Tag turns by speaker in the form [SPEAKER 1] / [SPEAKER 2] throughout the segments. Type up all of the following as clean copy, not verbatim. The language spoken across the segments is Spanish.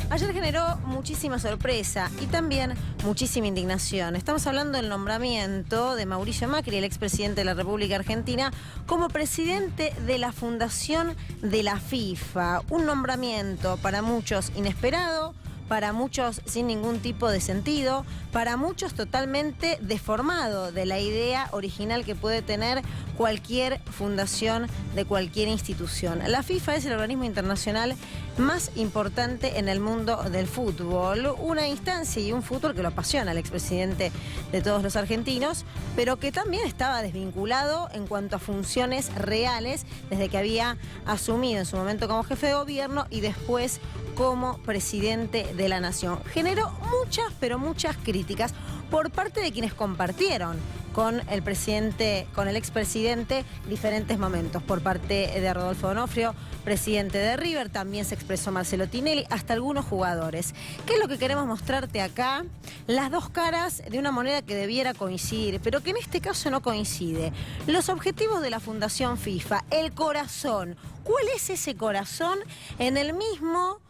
[SPEAKER 1] Ayer generó muchísima sorpresa y también muchísima indignación. Estamos hablando del nombramiento de Mauricio Macri, el expresidente de la República Argentina, como presidente de la Fundación de la FIFA. Un nombramiento para muchos inesperado, para muchos sin ningún tipo de sentido, para muchos totalmente deformado de la idea original que puede tener cualquier fundación de cualquier institución. La FIFA es el organismo internacional más importante en el mundo del fútbol, una instancia y un fútbol que lo apasiona al expresidente de todos los argentinos, pero que también estaba desvinculado en cuanto a funciones reales desde que había asumido en su momento como jefe de gobierno y después como presidente de la nación. Generó muchas, pero muchas críticas por parte de quienes compartieron con el presidente, con el expresidente, diferentes momentos. Por parte de Rodolfo D'Onofrio, presidente de River, también se expresó Marcelo Tinelli, hasta algunos jugadores. ¿Qué es lo que queremos mostrarte acá? Las dos caras de una moneda que debiera coincidir, pero que en este caso no coincide. Los objetivos de la Fundación FIFA, el corazón. ¿Cuál es ese corazón? En el mismo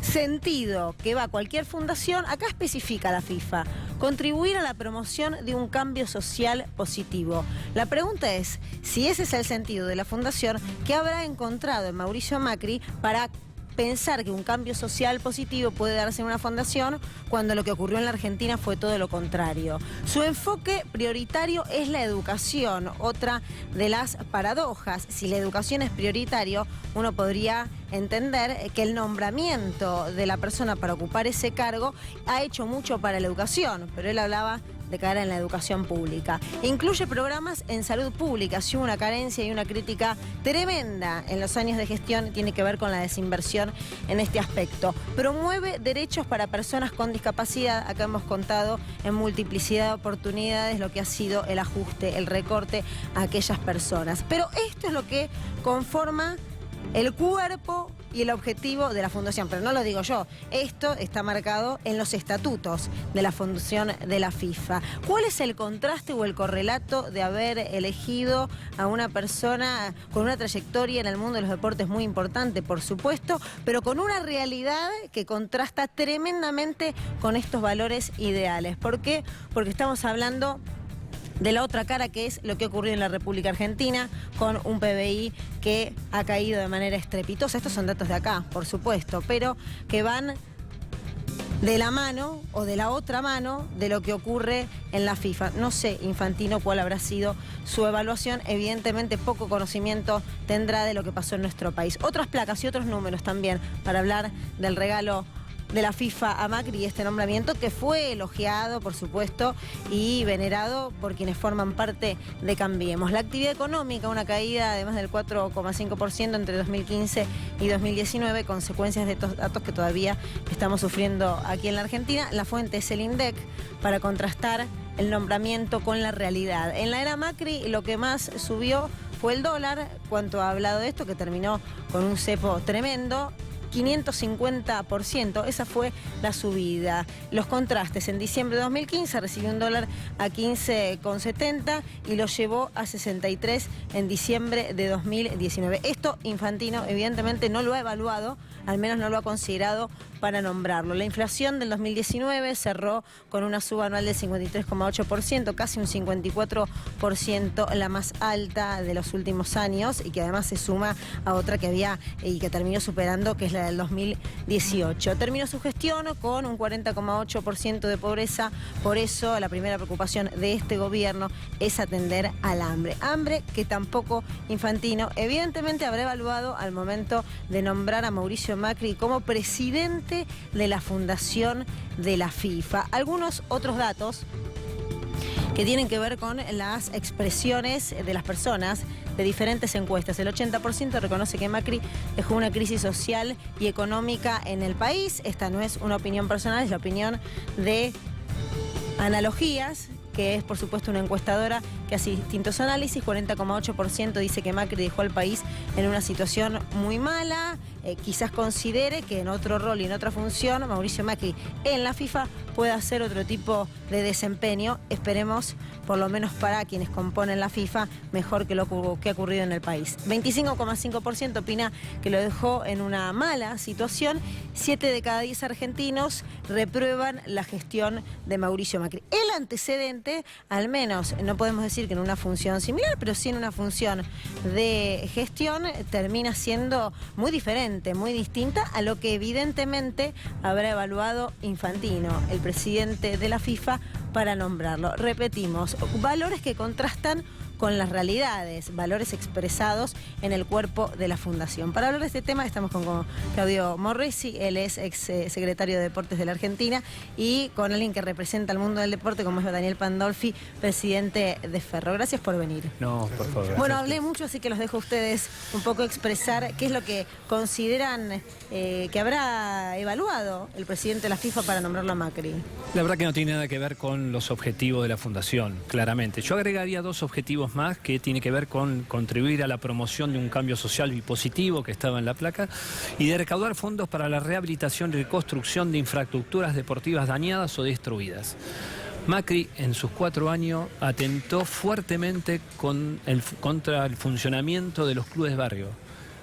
[SPEAKER 1] sentido que va cualquier fundación, acá especifica la FIFA, contribuir a la promoción de un cambio social positivo. La pregunta es, si ese es el sentido de la fundación, ¿qué habrá encontrado en Mauricio Macri para pensar que un cambio social positivo puede darse en una fundación cuando lo que ocurrió en la Argentina fue todo lo contrario? Su enfoque prioritario es la educación, otra de las paradojas. Si la educación es prioritario, uno podría entender que el nombramiento de la persona para ocupar ese cargo ha hecho mucho para la educación, pero él hablaba de caer en la educación pública. Incluye programas en salud pública. Si hubo una carencia y una crítica tremenda en los años de gestión, tiene que ver con la desinversión en este aspecto. Promueve derechos para personas con discapacidad. Acá hemos contado en multiplicidad de oportunidades lo que ha sido el ajuste, el recorte a aquellas personas. Pero esto es lo que conforma el cuerpo y el objetivo de la fundación, pero no lo digo yo, esto está marcado en los estatutos de la fundación de la FIFA. ¿Cuál es el contraste o el correlato de haber elegido a una persona con una trayectoria en el mundo de los deportes muy importante, por supuesto, pero con una realidad que contrasta tremendamente con estos valores ideales? ¿Por qué? Porque estamos hablando de la otra cara, que es lo que ocurrió en la República Argentina, con un PBI que ha caído de manera estrepitosa. Estos son datos de acá, por supuesto, pero que van de la mano o de la otra mano de lo que ocurre en la FIFA. No sé, Infantino, cuál habrá sido su evaluación. Evidentemente poco conocimiento tendrá de lo que pasó en nuestro país. Otras placas y otros números también para hablar del regalo de la FIFA a Macri y este nombramiento, que fue elogiado, por supuesto, y venerado por quienes forman parte de Cambiemos. La actividad económica, una caída de más del 4,5% entre 2015 y 2019, consecuencias de estos datos que todavía estamos sufriendo aquí en la Argentina. La fuente es el INDEC, para contrastar el nombramiento con la realidad. En la era Macri lo que más subió fue el dólar. ¿Cuánto ha hablado de esto? Que terminó con un cepo tremendo. 550%, esa fue la subida. Los contrastes: en diciembre de 2015 recibió un dólar a 15,70 y lo llevó a 63 en diciembre de 2019. Esto Infantino evidentemente no lo ha evaluado, al menos no lo ha considerado para nombrarlo. La inflación del 2019 cerró con una suba anual del 53,8%, casi un 54%, la más alta de los últimos años, y que además se suma a otra que había y que terminó superando, que es la del 2018. Terminó su gestión con un 40,8% de pobreza. Por eso la primera preocupación de este gobierno es atender al hambre. Hambre que tampoco Infantino evidentemente habrá evaluado al momento de nombrar a Mauricio Macri como presidente de la Fundación de la FIFA. Algunos otros datos que tienen que ver con las expresiones de las personas de diferentes encuestas. El 80% reconoce que Macri dejó una crisis social y económica en el país. Esta no es una opinión personal, es la opinión de Analogías, que es por supuesto una encuestadora que hace distintos análisis. 40,8% dice que Macri dejó al país en una situación muy mala, quizás considere que en otro rol y en otra función Mauricio Macri en la FIFA pueda hacer otro tipo de desempeño. Esperemos, por lo menos para quienes componen la FIFA, mejor que lo que ha ocurrido en el país. 25,5% opina que lo dejó en una mala situación. 7 de cada 10 argentinos reprueban la gestión de Mauricio Macri. El antecedente, al menos, no podemos decir que en una función similar, pero sí en una función de gestión, termina siendo muy diferente, muy distinta a lo que evidentemente habrá evaluado Infantino, el presidente de la FIFA, para nombrarlo. Repetimos, valores que contrastan con las realidades, valores expresados en el cuerpo de la Fundación. Para hablar de este tema estamos con Claudio Morresi, él es ex secretario de Deportes de la Argentina, y con alguien que representa al mundo del deporte, como es Daniel Pandolfi, presidente de Ferro. Gracias por venir.
[SPEAKER 2] No, por favor.
[SPEAKER 1] Bueno, hablé mucho, así que los dejo a ustedes un poco expresar qué es lo que consideran que habrá evaluado el presidente de la FIFA para nombrarlo a Macri.
[SPEAKER 2] La verdad que no tiene nada que ver con los objetivos de la Fundación, claramente. Yo agregaría 2 objetivos más que tiene que ver con contribuir a la promoción de un cambio social y positivo que estaba en la placa, y de recaudar fondos para la rehabilitación y reconstrucción de infraestructuras deportivas dañadas o destruidas. Macri en sus 4 años atentó fuertemente contra el funcionamiento de los clubes de barrio.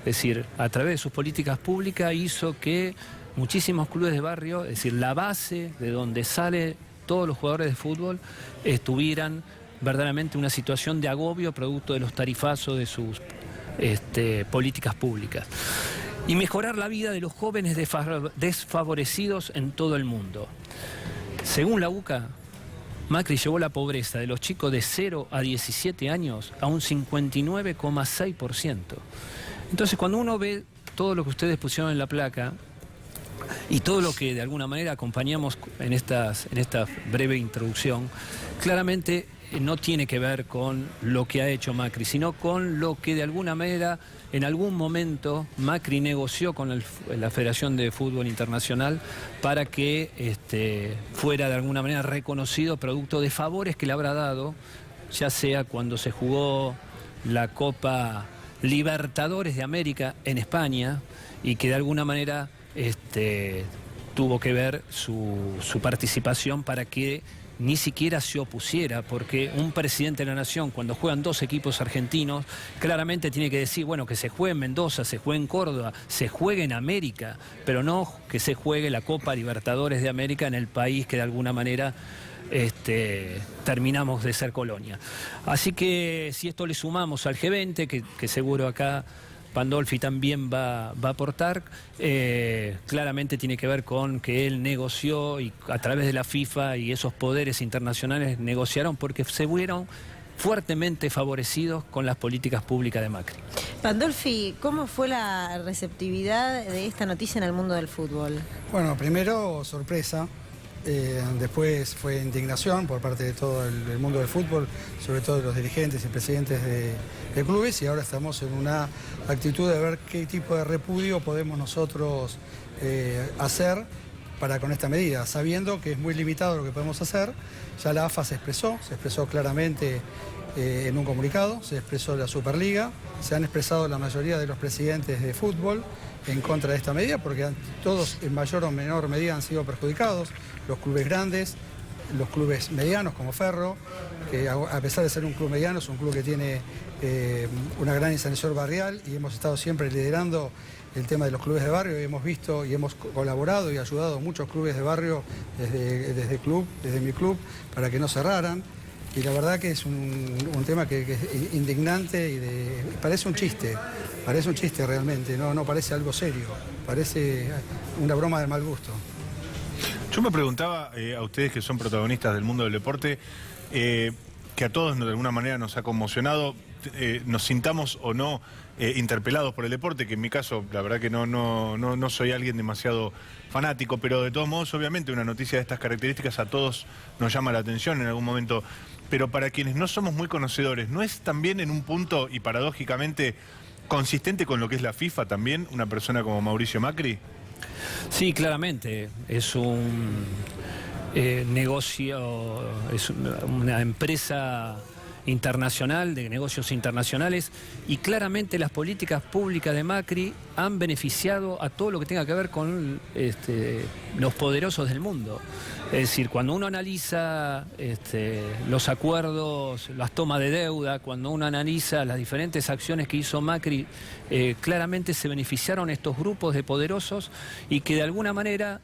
[SPEAKER 2] Es decir, a través de sus políticas públicas hizo que muchísimos clubes de barrio, es decir, la base de donde salen todos los jugadores de fútbol, estuvieran verdaderamente una situación de agobio producto de los tarifazos de sus políticas públicas. Y mejorar la vida de los jóvenes desfavorecidos en todo el mundo. Según la UCA, Macri llevó la pobreza de los chicos de 0 a 17 años a un 59,6%. Entonces, cuando uno ve todo lo que ustedes pusieron en la placa y todo lo que de alguna manera acompañamos en esta breve introducción, claramente no tiene que ver con lo que ha hecho Macri, sino con lo que de alguna manera en algún momento Macri negoció con la Federación de Fútbol Internacional para que fuera de alguna manera reconocido producto de favores que le habrá dado, ya sea cuando se jugó la Copa Libertadores de América en España, y que de alguna manera tuvo que ver su participación para que ni siquiera se opusiera, porque un presidente de la nación, cuando juegan 2 equipos argentinos, claramente tiene que decir, bueno, que se juegue en Mendoza, se juegue en Córdoba, se juegue en América, pero no que se juegue la Copa Libertadores de América en el país que de alguna manera terminamos de ser colonia. Así que si esto le sumamos al G20, que seguro acá Pandolfi también va a aportar, claramente tiene que ver con que él negoció, y a través de la FIFA y esos poderes internacionales negociaron porque se vieron fuertemente favorecidos con las políticas públicas de Macri.
[SPEAKER 1] Pandolfi, ¿cómo fue la receptividad de esta noticia en el mundo del fútbol?
[SPEAKER 3] Bueno, primero sorpresa. Después fue indignación por parte de todo el mundo del fútbol, sobre todo de los dirigentes y presidentes de clubes, y ahora estamos en una actitud de ver qué tipo de repudio podemos nosotros hacer para con esta medida, sabiendo que es muy limitado lo que podemos hacer. Ya la AFA se expresó claramente en un comunicado, se expresó la Superliga, se han expresado la mayoría de los presidentes de fútbol en contra de esta medida, porque todos en mayor o menor medida han sido perjudicados, los clubes grandes, los clubes medianos como Ferro, que a pesar de ser un club mediano, es un club que tiene una gran instalación barrial, y hemos estado siempre liderando el tema de los clubes de barrio, y hemos visto y hemos colaborado y ayudado a muchos clubes de barrio desde mi club, para que no cerraran. Y la verdad que es un tema que es indignante y parece un chiste realmente, no parece algo serio, parece una broma de mal gusto.
[SPEAKER 4] Yo me preguntaba a ustedes que son protagonistas del mundo del deporte, que a todos de alguna manera nos ha conmocionado, nos sintamos o no interpelados por el deporte, que en mi caso la verdad que no soy alguien demasiado fanático, pero de todos modos obviamente una noticia de estas características a todos nos llama la atención en algún momento. Pero para quienes no somos muy conocedores, ¿no es también en un punto y paradójicamente consistente con lo que es la FIFA también una persona como Mauricio Macri?
[SPEAKER 2] Sí, claramente. Es un negocio, es una empresa internacional, de negocios internacionales, y claramente las políticas públicas de Macri han beneficiado a todo lo que tenga que ver con los poderosos del mundo. Es decir, cuando uno analiza los acuerdos, las tomas de deuda, cuando uno analiza las diferentes acciones que hizo Macri, claramente se beneficiaron estos grupos de poderosos y que de alguna manera,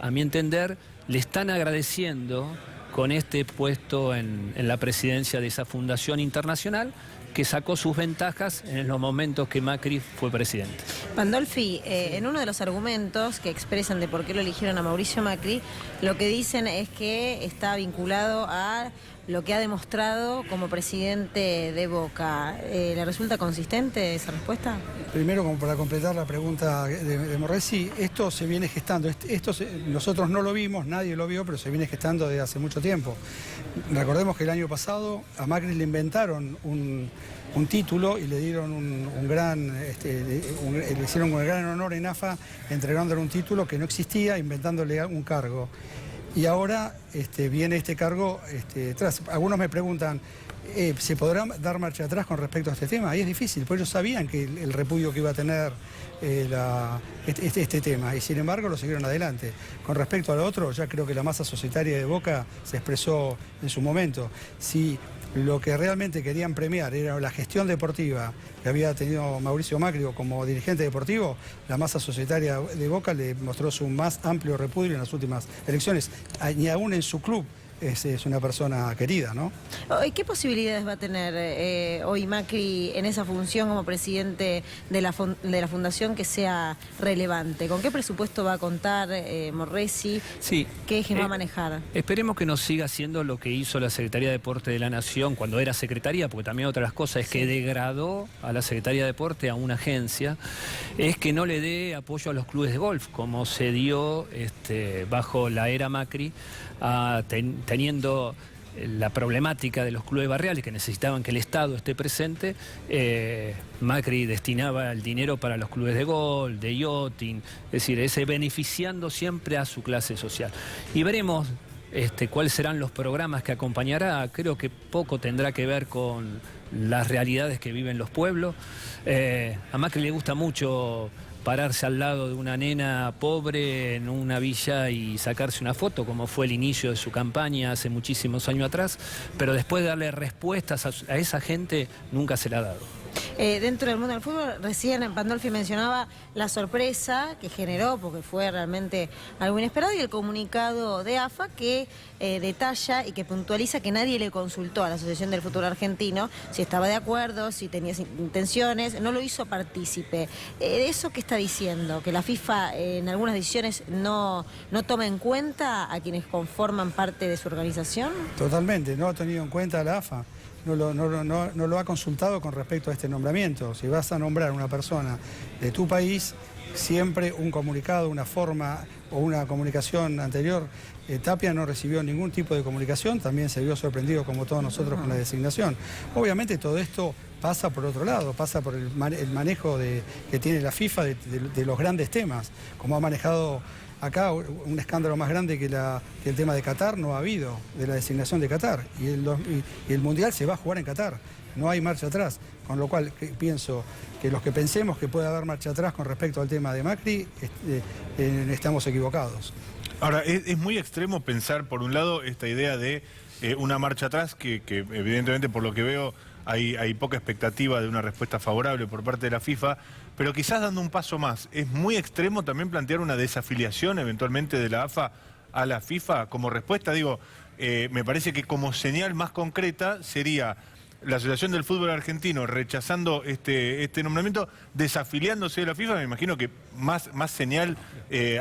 [SPEAKER 2] a mi entender, le están agradeciendo con este puesto en la presidencia de esa fundación internacional que sacó sus ventajas en los momentos que Macri fue presidente.
[SPEAKER 1] Pandolfi, en uno de los argumentos que expresan de por qué lo eligieron a Mauricio Macri, lo que dicen es que está vinculado a lo que ha demostrado como presidente de Boca. ¿Le resulta consistente esa respuesta?
[SPEAKER 3] Primero, como para completar la pregunta de Morresi, esto se viene gestando. Nosotros no lo vimos, nadie lo vio, pero se viene gestando desde hace mucho tiempo. Recordemos que el año pasado a Macri le inventaron un título y le dieron le hicieron un gran honor en AFA entregándole un título que no existía, inventándole un cargo. Y ahora viene este cargo atrás. Algunos me preguntan, ¿se podrá dar marcha atrás con respecto a este tema? Y es difícil, porque ellos sabían que el repudio que iba a tener este tema, y sin embargo lo siguieron adelante. Con respecto al otro, ya creo que la masa societaria de Boca se expresó en su momento. Si lo que realmente querían premiar era la gestión deportiva que había tenido Mauricio Macri como dirigente deportivo, la masa societaria de Boca le mostró su más amplio repudio en las últimas elecciones, ni aún en su club. Es una persona querida, ¿no?
[SPEAKER 1] ¿Qué posibilidades va a tener hoy Macri en esa función como presidente de la fundación que sea relevante? ¿Con qué presupuesto va a contar Morresi?
[SPEAKER 2] Sí.
[SPEAKER 1] ¿Qué eje va a manejar?
[SPEAKER 2] Esperemos que nos siga haciendo lo que hizo la Secretaría de Deporte de la Nación cuando era secretaría, porque también otra de las cosas es que degradó a la Secretaría de Deporte a una agencia, es que no le dé apoyo a los clubes de golf, como se dio bajo la era Macri, teniendo la problemática de los clubes barriales que necesitaban que el Estado esté presente. Macri destinaba el dinero para los clubes de golf, de yachting, es decir, beneficiando siempre a su clase social. Y veremos cuáles serán los programas que acompañará. Creo que poco tendrá que ver con las realidades que viven los pueblos. A Macri le gusta mucho pararse al lado de una nena pobre en una villa y sacarse una foto, como fue el inicio de su campaña hace muchísimos años atrás, pero después de darle respuestas a esa gente, nunca se la ha dado.
[SPEAKER 1] Dentro del mundo del fútbol, recién Pandolfi mencionaba la sorpresa que generó, porque fue realmente algo inesperado, y el comunicado de AFA que detalla y que puntualiza que nadie le consultó a la Asociación del Fútbol Argentino si estaba de acuerdo, si tenía intenciones, no lo hizo partícipe. ¿Eso qué está diciendo? ¿Que la FIFA en algunas decisiones no toma en cuenta a quienes conforman parte de su organización?
[SPEAKER 3] Totalmente, no ha tenido en cuenta a la AFA. No lo ha consultado con respecto a este nombramiento. Si vas a nombrar a una persona de tu país, siempre un comunicado, una forma o una comunicación anterior. Tapia no recibió ningún tipo de comunicación, también se vio sorprendido como todos nosotros con la designación. Obviamente todo esto pasa por otro lado, pasa por el manejo que tiene la FIFA de los grandes temas, como ha manejado. Acá un escándalo más grande que el tema de Qatar no ha habido, de la designación de Qatar. Y el Mundial se va a jugar en Qatar, no hay marcha atrás. Con lo cual pienso que los que pensemos que puede haber marcha atrás con respecto al tema de Macri, estamos equivocados.
[SPEAKER 4] Ahora, es muy extremo pensar, por un lado, esta idea de una marcha atrás, que evidentemente por lo que veo hay poca expectativa de una respuesta favorable por parte de la FIFA, pero quizás dando un paso más, es muy extremo también plantear una desafiliación eventualmente de la AFA a la FIFA como respuesta. Digo, me parece que como señal más concreta sería la Asociación del Fútbol Argentino rechazando este nombramiento, desafiliándose de la FIFA. Me imagino que más señal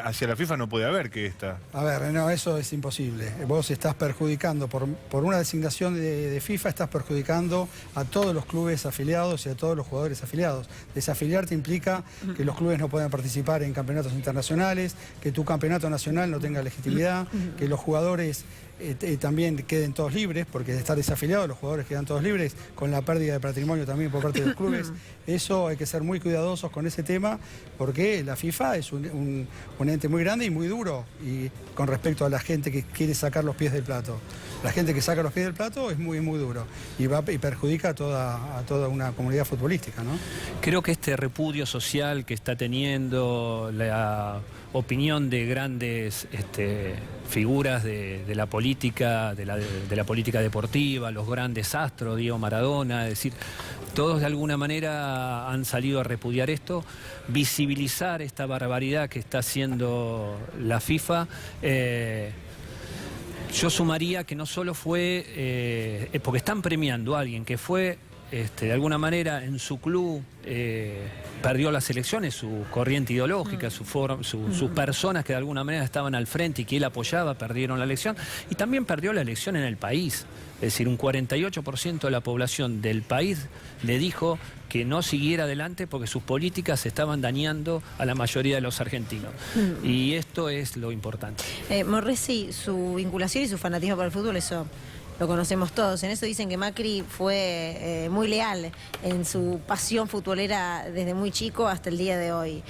[SPEAKER 4] hacia la FIFA no puede haber que esta. A
[SPEAKER 3] ver, no, eso es imposible. Vos estás perjudicando, por una designación de FIFA, estás perjudicando a todos los clubes afiliados y a todos los jugadores afiliados. Desafiliarte implica que los clubes no puedan participar en campeonatos internacionales, que tu campeonato nacional no tenga legitimidad, que los jugadores también queden todos libres, porque de estar desafiliados los jugadores quedan todos libres, con la pérdida de patrimonio también por parte de los clubes. Eso hay que ser muy cuidadosos con ese tema, porque la FIFA es un ente muy grande y muy duro y con respecto a la gente que quiere sacar los pies del plato. La gente que saca los pies del plato es muy, muy duro y perjudica a toda una comunidad futbolística, ¿no?
[SPEAKER 2] Creo que este repudio social que está teniendo la opinión de grandes figuras de la política, de la política deportiva, los grandes astros, Diego Maradona, es decir, todos de alguna manera han salido a repudiar esto, visibilizar esta barbaridad que está haciendo la FIFA. Yo sumaría que no solo fue, porque están premiando a alguien que fue, de alguna manera, en su club, perdió las elecciones, su corriente ideológica, sus personas que de alguna manera estaban al frente y que él apoyaba, perdieron la elección, y también perdió la elección en el país. Es decir, un 48% de la población del país le dijo que no siguiera adelante porque sus políticas estaban dañando a la mayoría de los argentinos. Y esto es lo importante.
[SPEAKER 1] Morresi, su vinculación y su fanatismo por el fútbol, eso lo conocemos todos. En eso dicen que Macri fue muy leal en su pasión futbolera desde muy chico hasta el día de hoy,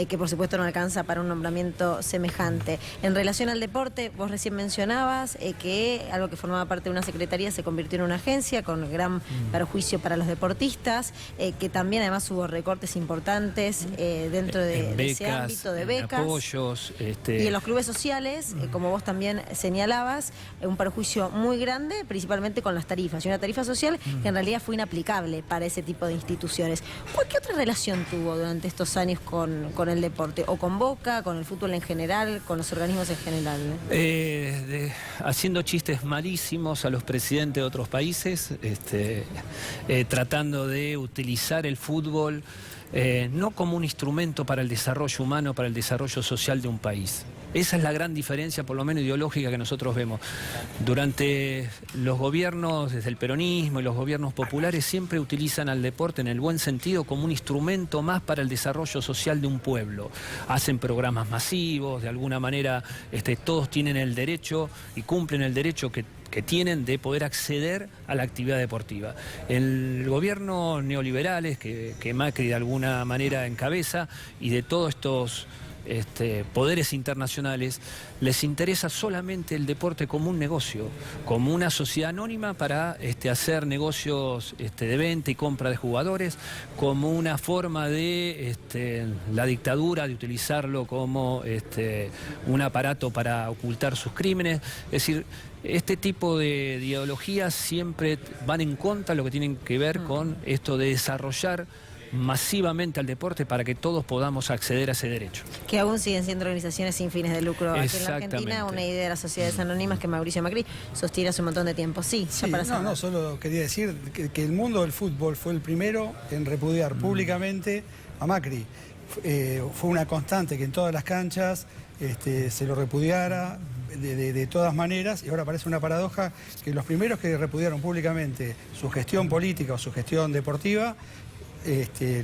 [SPEAKER 1] que por supuesto no alcanza para un nombramiento semejante. En relación al deporte, vos recién mencionabas que algo que formaba parte de una secretaría se convirtió en una agencia con gran perjuicio para los deportistas, que también además hubo recortes importantes dentro de ese ámbito de becas,
[SPEAKER 2] apoyos,
[SPEAKER 1] y en los clubes sociales, como vos también señalabas, un perjuicio muy grande, principalmente con las tarifas, y una tarifa social que en realidad fue inaplicable para ese tipo de instituciones. ¿Qué otra relación tuvo durante estos años con el deporte? ¿O con Boca, con el fútbol en general, con los organismos en general?
[SPEAKER 2] Haciendo chistes malísimos a los presidentes de otros países, tratando de utilizar el fútbol no como un instrumento para el desarrollo humano, para el desarrollo social de un país. Esa es la gran diferencia, por lo menos ideológica, que nosotros vemos. Durante los gobiernos, desde el peronismo y los gobiernos populares, siempre utilizan al deporte en el buen sentido como un instrumento más para el desarrollo social de un pueblo. Hacen programas masivos, de alguna manera todos tienen el derecho y cumplen el derecho que tienen de poder acceder a la actividad deportiva. El gobierno neoliberales que Macri de alguna manera encabeza y de todos estos poderes internacionales, les interesa solamente el deporte como un negocio, como una sociedad anónima para hacer negocios de venta y compra de jugadores, como una forma de la dictadura, de utilizarlo como un aparato para ocultar sus crímenes. Es decir, este tipo de ideologías siempre van en contra de lo que tienen que ver con esto de desarrollar masivamente al deporte para que todos podamos acceder a ese derecho.
[SPEAKER 1] Que aún siguen siendo organizaciones sin fines de lucro. Aquí en la Argentina, una idea de las sociedades anónimas que Mauricio Macri sostiene hace un montón de tiempo. Sí, ya para
[SPEAKER 3] no, solo quería decir que el mundo del fútbol fue el primero en repudiar públicamente a Macri. Fue una constante que en todas las canchas se lo repudiara de todas maneras, y ahora parece una paradoja que los primeros que repudiaron públicamente su gestión política o su gestión deportiva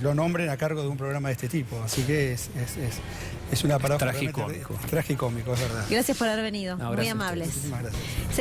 [SPEAKER 3] lo nombren a cargo de un programa de este tipo. Así que es una paradoja
[SPEAKER 2] tragicómico.
[SPEAKER 3] Tragicómico, es verdad.
[SPEAKER 1] Gracias por haber venido. Muy amables.
[SPEAKER 3] Muchísimas gracias.